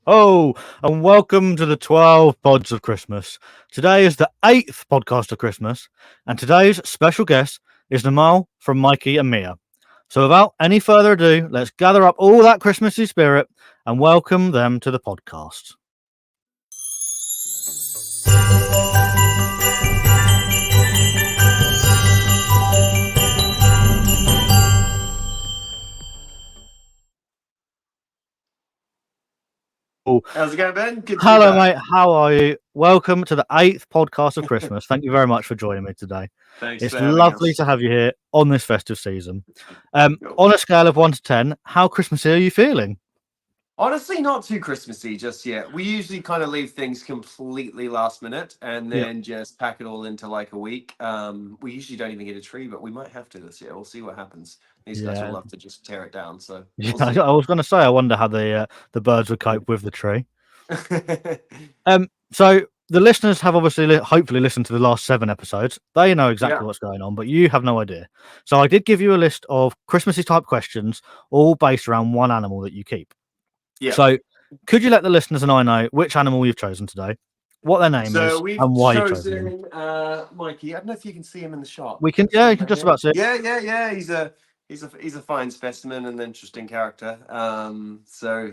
Oh, and welcome to the 12 pods of Christmas. Today is the 8th podcast of Christmas, and today's special guest is Namal from Mikey and Mia. So, without any further ado, let's gather up all that Christmassy spirit and welcome them to the podcast. How's it going, Ben? Good to be Hello, back. mate. How are you? Welcome to the 8th podcast of Christmas. Thank you very much for joining me today. Thanks It's for having lovely us. to have you here on this festive season. Cool. On a scale of 1 to 10, how Christmassy are you feeling? Honestly, not too Christmassy just yet. We usually kind of leave things completely last minute and Yeah. then just pack it all into like a week. We usually don't even get a tree, but we might have to this year. We'll see what happens. These guys will Yeah. love to just tear it down. So Yeah, we'll see. I was going to say, I wonder how the birds would cope with the tree. So the listeners have obviously, hopefully, listened to the last 7 episodes. They know exactly Yeah. what's going on, but you have no idea. So I did give you a list of Christmassy type questions, all based around one animal that you keep. Yeah. So could you let the listeners and I know which animal you've chosen today, what their name is, We've and why you've chosen them? chosen Mikey. I don't know if you can see him in the shot. We can, yeah, you can just about see it. Yeah. He's a fine specimen and an interesting character. So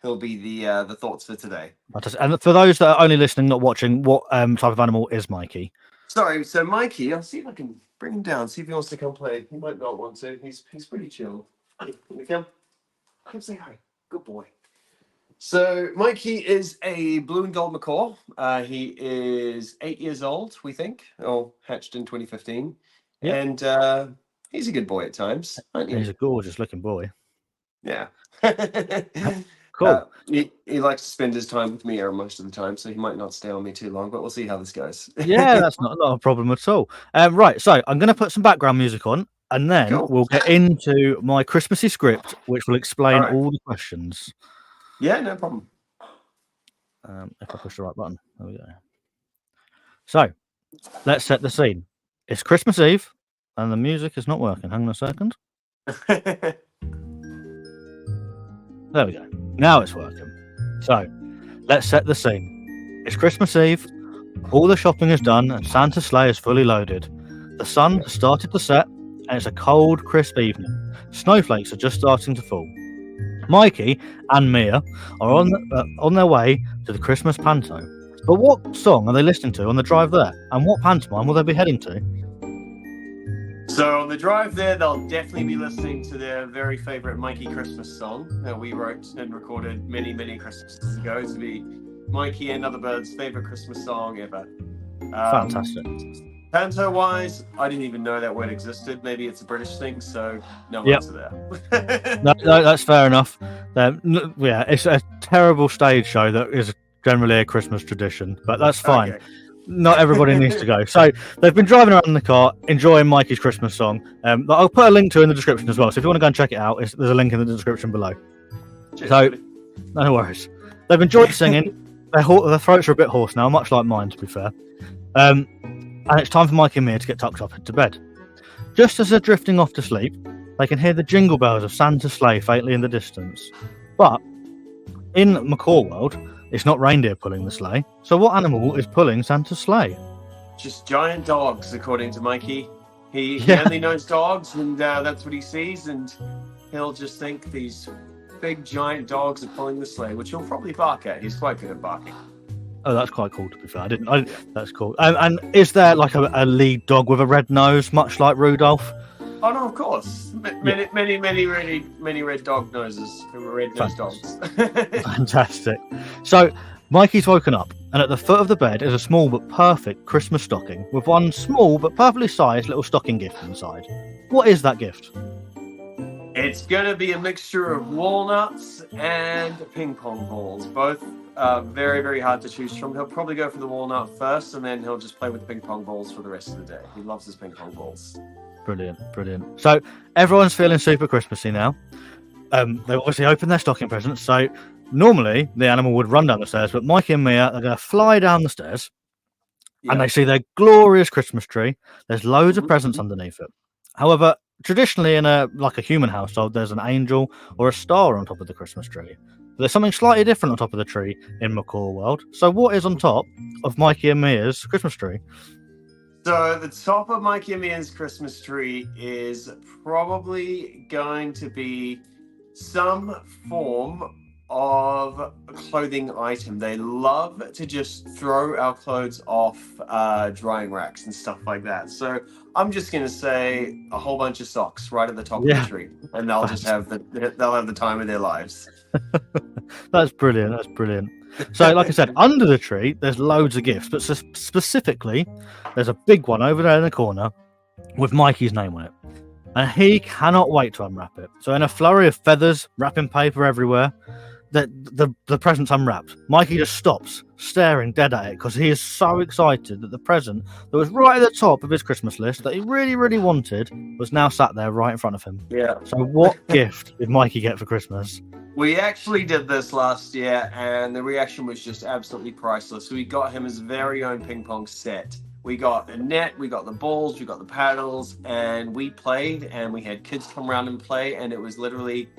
he'll be the thoughts for today. Fantastic. And for those that are only listening, not watching, what type of animal is Mikey? Sorry, so Mikey, I'll see if I can bring him down. See if he wants to come play. He might not want to. He's pretty chill. Honey, can you come say hi? Good boy. So Mikey is a blue and gold macaw. He is 8 years old, we think, or hatched in 2015, Yep. and he's a good boy at times, aren't you? He's a gorgeous looking boy. Yeah. Cool. He likes to spend his time with me most of the time, so he might not stay on me too long, but we'll see how this goes. Yeah, that's not a problem at all. Right, so I'm going to put some background music on, and then Cool. we'll get into my Christmassy script, which will explain All right. all the questions. Yeah, no problem. If I push the right button, there we go. So let's set the scene. It's Christmas Eve, and the music is not working. Hang on a second. There we go. Now it's working. So let's set the scene. It's Christmas Eve. All the shopping is done, and Santa's sleigh is fully loaded. The sun has started to set, and it's a cold, crisp evening. Snowflakes are just starting to fall. Mikey and Mia are on their way to the Christmas panto. But what song are they listening to on the drive there? And what pantomime will they be heading to? So on the drive there, they'll definitely be listening to their very favorite Mikey Christmas song that we wrote and recorded many, many Christmases ago. To be Mikey and Other Birds' favorite Christmas song ever. Fantastic. Panto-wise, I didn't even know that word existed. Maybe it's a British thing, so no Yep. answer there. No, that's fair enough. Yeah, it's a terrible stage show that is generally a Christmas tradition, but that's fine. Okay. Not everybody needs to go. So they've been driving around in the car, enjoying Mikey's Christmas song. I'll put a link to it in the description as well. So if you want to go and check it out, there's a link in the description below. Cheers, So, buddy. no worries. They've enjoyed singing. Their throats are a bit hoarse now, much like mine, to be fair. And it's time for Mikey and Mia to get tucked up into bed. Just as they're drifting off to sleep, they can hear the jingle bells of Santa's sleigh faintly in the distance. But in macaw world, it's not reindeer pulling the sleigh. So what animal is pulling Santa's sleigh? Just giant dogs, according to Mikey. He Yeah. only knows dogs, and that's what he sees, and he'll just think these big giant dogs are pulling the sleigh, which he'll probably bark at. He's quite good at barking. Oh, that's quite cool, to be fair. That's cool. And is there like a lead dog with a red nose, much like Rudolph? Oh no, of course. Many red dog noses, red nosed dogs. Fantastic. So Mikey's woken up, and at the foot of the bed is a small but perfect Christmas stocking with one small but perfectly sized little stocking gift inside. What is that gift? It's gonna be a mixture of walnuts and ping pong balls. Both very, very hard to choose from. He'll probably go for the walnut first, and then he'll just play with ping pong balls for the rest of the day. He loves his ping pong balls. Brilliant. So everyone's feeling super Christmassy now. They obviously opened their stocking presents. So normally the animal would run down the stairs, but Mikey and Mia are going to fly down the stairs, and they see their glorious Christmas tree. There's loads of presents underneath it. However, traditionally in a human household, there's an angel or a star on top of the Christmas tree. There's something slightly different on top of the tree in McCall World. So what is on top of Mikey and Mia's Christmas tree? So the top of Mikey and Mia's Christmas tree is probably going to be some form of clothing item. They love to just throw our clothes off drying racks and stuff like that. So I'm just going to say a whole bunch of socks right at the top of the tree, and they'll just have the time of their lives. That's brilliant. That's brilliant. So, like I said, under the tree, there's loads of gifts, but specifically, there's a big one over there in the corner with Mikey's name on it. And he cannot wait to unwrap it. So, in a flurry of feathers, wrapping paper everywhere, the present's unwrapped. Mikey just stops, staring dead at it, because he is so excited that the present that was right at the top of his Christmas list that he really, really wanted was now sat there right in front of him. Yeah. So, what gift did Mikey get for Christmas? We actually did this last year, and the reaction was just absolutely priceless. We got him his very own ping pong set. We got a net, we got the balls, we got the paddles, and we played, and we had kids come around and play, and it was literally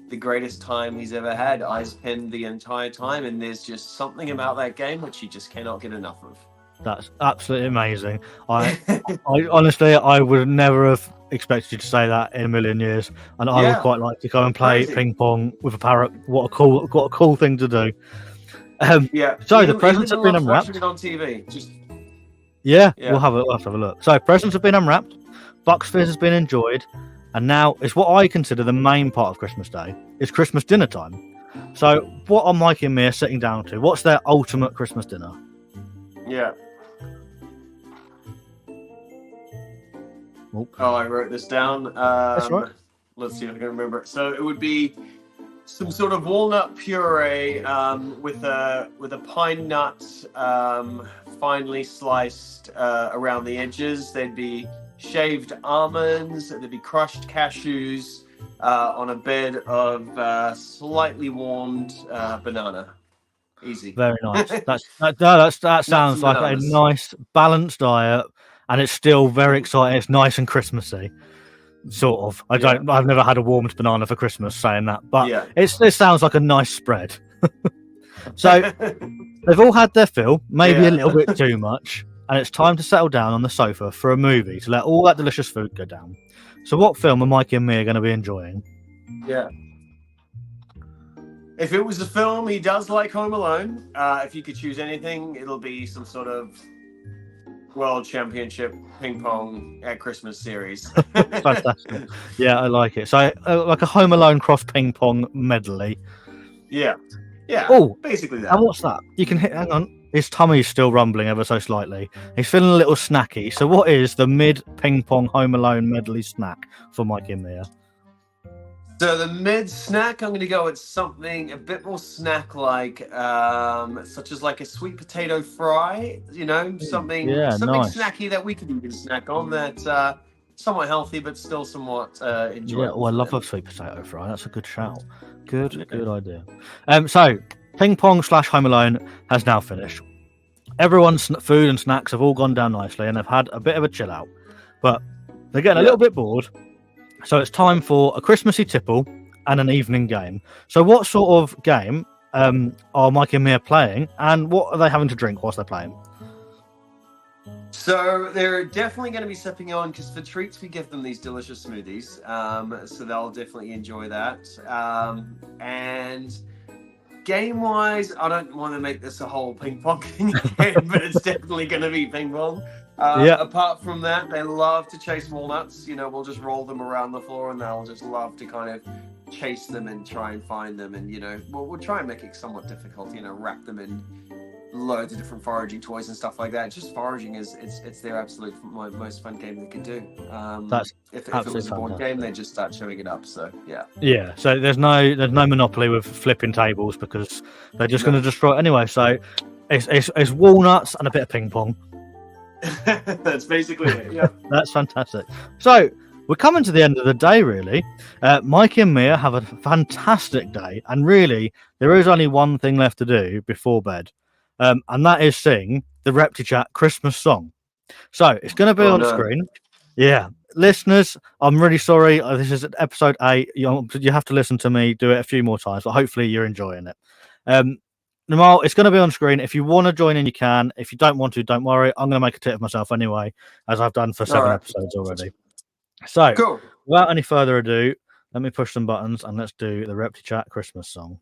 the greatest time he's ever had. Eyes pinned the entire time, and there's just something about that game which he just cannot get enough of. That's absolutely amazing. I honestly, I would never have expected you to say that in a million years, and I would quite like to go and play ping pong with a parrot. What a cool thing to do. So the presents have been unwrapped. Watching it on TV. We'll have to have a look. So presents have been unwrapped. Bucks Fizz has been enjoyed, and now it's what I consider the main part of Christmas Day. It's Christmas dinner time. So what are Mikey and Mia sitting down to? What's their ultimate Christmas dinner? Yeah. Oh, I wrote this down. That's right. Let's see if I can remember it. So it would be some sort of walnut puree with a pine nut finely sliced around the edges. There'd be shaved almonds. There'd be crushed cashews on a bed of slightly warmed banana. Easy. Very nice. That sounds like a nice balanced diet. And it's still very exciting. It's nice and Christmassy, sort of. I've never had a warmed banana for Christmas, saying that, but it sounds like a nice spread. So they've all had their fill, maybe a little bit too much, and it's time to settle down on the sofa for a movie to let all that delicious food go down. So, what film are Mikey and Mia going to be enjoying? Yeah. If it was a film, he does like Home Alone. If you could choose anything, it'll be some sort of World Championship ping pong at Christmas series. Fantastic. Yeah, I like it. So, like a Home Alone cross ping pong medley. Yeah. Oh, basically that. And what's that? You can hit. Hang on. His tummy's still rumbling ever so slightly. He's feeling a little snacky. So, what is the mid ping pong Home Alone medley snack for Mikey and Mia? So the mid snack, I'm going to go with something a bit more snack-like, such as like a sweet potato fry. You know, something nice. Snacky that we could even snack on. That's somewhat healthy, but still somewhat enjoyable. Yeah, I love a sweet potato fry. That's a good shout. Good idea. So ping pong / Home Alone has now finished. Everyone's food and snacks have all gone down nicely, and they've had a bit of a chill out, but they're getting a little bit bored. So it's time for a Christmassy tipple and an evening game. So what sort of game are Mikey and Mia playing, and what are they having to drink whilst they're playing? So they're definitely going to be sipping on, because for treats we give them these delicious smoothies. So they'll definitely enjoy that. And game-wise, I don't want to make this a whole ping pong thing again, but it's definitely going to be ping pong. Apart from that, they love to chase walnuts. You know, we'll just roll them around the floor, and they'll just love to kind of chase them and try and find them. And, you know, we'll try and make it somewhat difficult, you know, wrap them in loads of different foraging toys and stuff like that. Just foraging it's their absolute most fun game they can do. If it was a board game, they just start showing it up. So yeah. So there's no monopoly with flipping tables, because they're just going to destroy it anyway. So it's walnuts and a bit of ping pong. That's basically it. Yeah. That's fantastic. So we're coming to the end of the day, really. Mikey and Mia have a fantastic day, and really there is only one thing left to do before bed. And that is sing the ReptiChat Christmas song. So it's going to be on screen. Yeah, listeners, I'm really sorry. This is episode 8. You have to listen to me do it a few more times, but hopefully you're enjoying it. Namal, it's going to be on screen. If you want to join in, you can. If you don't want to, don't worry. I'm going to make a tit of myself anyway, as I've done for 7 episodes already. So, Cool. without any further ado, let me push some buttons and let's do the ReptiChat Christmas song.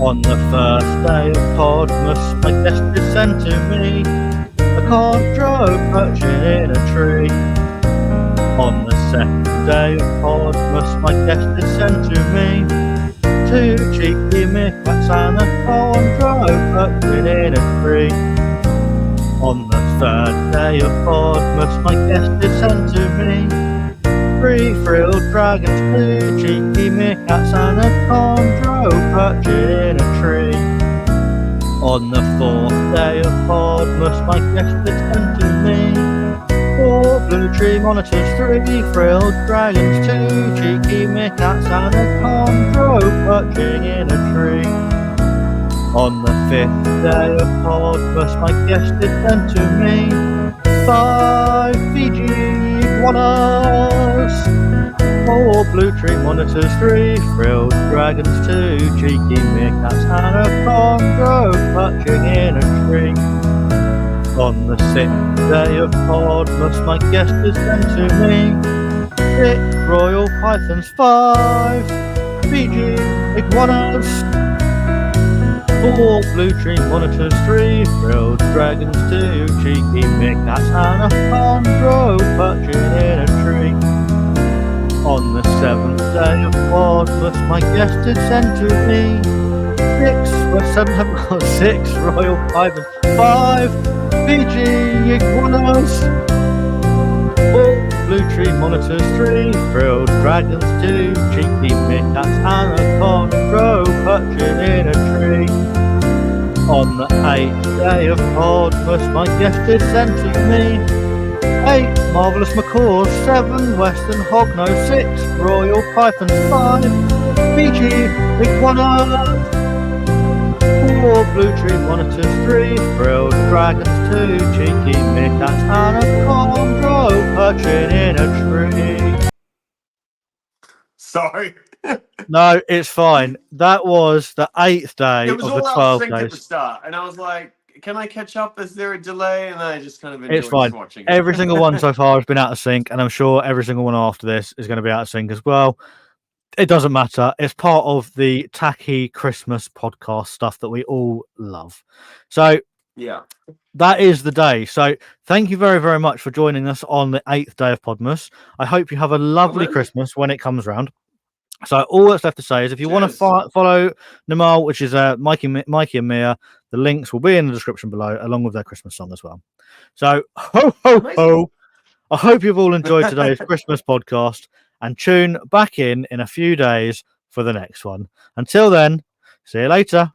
On the first day of Podmas, my guest is sent to me a chondro perching in a tree. On the second day of Podmas, my guest is sent to me 2 cheeky meerkats and a chondro perching in a tree. On the third day of Podmas, my guest is sent to me 3 frilled dragons, 2 cheeky meerkats and a chondro perching in a tree. On the 4th day of Podmas, my guest is sent to me 4 blue tree monitors, 3 frilled dragons, 2 cheeky meerkats and a chondro perching in a tree. On the 5th day of Podmas, my guest is sent to me 5 Fiji iguanas, 4 blue tree monitors, 3 frilled dragons, 2 cheeky meerkats and a chondro perching in a tree. On the 6th day of Podmas, my guest is sent to me 6 royal pythons, 5 Fiji iguanas, 4 blue tree monitors, 3 frilled dragons, 2 cheeky meerkats and a chondro perching in a tree. On the 7th day of Podmas, my guest is sent to me 6 royal pythons, 5 Fiji iguanas, 4 blue tree monitors, 3 frilled dragons, 2 cheeky meerkats and a chondro perching in a tree. On the 8th day of Podmas, my guest is sent to me 8 marvellous macaws, 7 western hognose, 6 royal pythons, 5 Fiji iguanas, 4 blue tree monitors, 3 frilled dragons, 2 cheeky meerkats and a chondro perching in a tree. Sorry. No, it's fine. That was the 8th day It was of the all out 12 of sync at the days. start, and I was like, "Can I catch up? Is there a delay?" And I just kind of enjoyed It's fine. watching it. Every single one so far has been out of sync, and I'm sure every single one after this is going to be out of sync as well. It doesn't matter. It's part of the tacky Christmas podcast stuff that we all love. So Yeah. that is the day. So thank you very, very much for joining us on the 8th day of Podmas. I hope you have a lovely Amazing. Christmas when it comes round. So all that's left to say is if you want to Cheers. follow Namal, which is Mikey and Mia, the links will be in the description below, along with their Christmas song as well. So ho ho Amazing. ho! I hope you've all enjoyed today's Christmas podcast, and tune back in a few days for the next one. Until then, see you later.